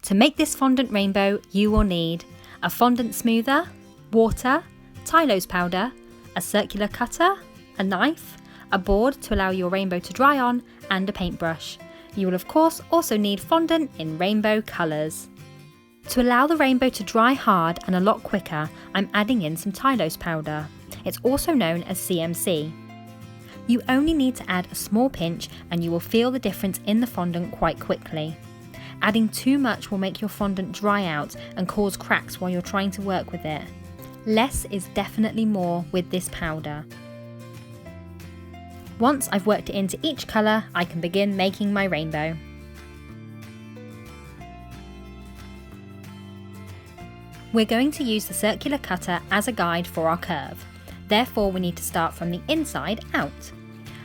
To make this fondant rainbow, you will need a fondant smoother, water, Tylose powder, a circular cutter, a knife, a board to allow your rainbow to dry on, and a paintbrush. You will of course also need fondant in rainbow colours. To allow the rainbow to dry hard and a lot quicker, I'm adding in some Tylose powder. It's also known as CMC. You only need to add a small pinch and you will feel the difference in the fondant quite quickly. Adding too much will make your fondant dry out and cause cracks while you're trying to work with it. Less is definitely more with this powder. Once I've worked it into each colour, I can begin making my rainbow. We're going to use the circular cutter as a guide for our curve. Therefore, we need to start from the inside out.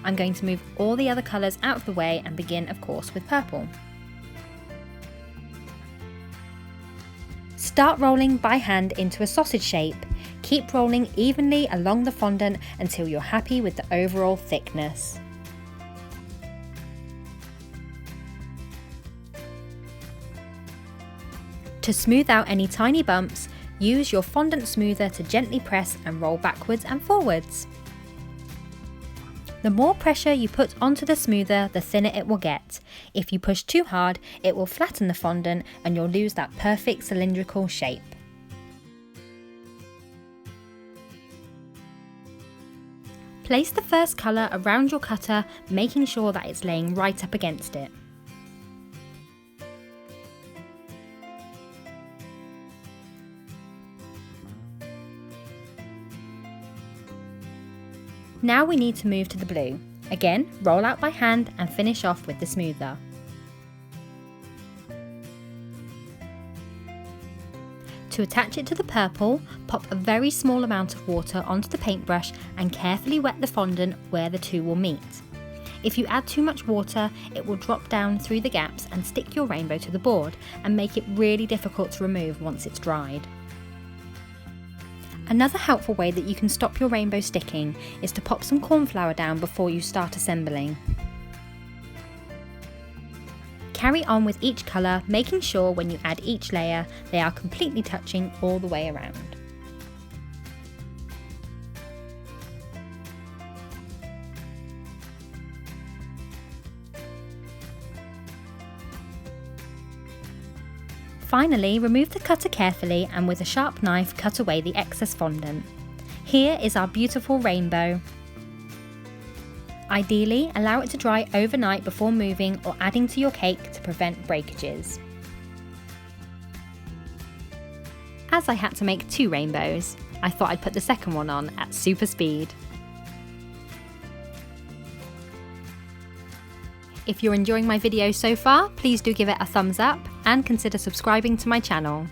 I'm going to move all the other colours out of the way and begin, of course, with purple. Start rolling by hand into a sausage shape. Keep rolling evenly along the fondant until you're happy with the overall thickness. To smooth out any tiny bumps, use your fondant smoother to gently press and roll backwards and forwards. The more pressure you put onto the smoother, the thinner it will get. If you push too hard, it will flatten the fondant and you'll lose that perfect cylindrical shape. Place the first colour around your cutter, making sure that it's laying right up against it. Now we need to move to the blue. Again, roll out by hand and finish off with the smoother. To attach it to the purple, pop a very small amount of water onto the paintbrush and carefully wet the fondant where the two will meet. If you add too much water, it will drop down through the gaps and stick your rainbow to the board and make it really difficult to remove once it's dried. Another helpful way that you can stop your rainbow sticking is to pop some corn flour down before you start assembling. Carry on with each colour, making sure when you add each layer they are completely touching all the way around. Finally, remove the cutter carefully and with a sharp knife cut away the excess fondant. Here is our beautiful rainbow. Ideally, allow it to dry overnight before moving or adding to your cake to prevent breakages. As I had to make 2 rainbows, I thought I'd put the second one on at super speed. If you're enjoying my video so far, please do give it a thumbs up and consider subscribing to my channel.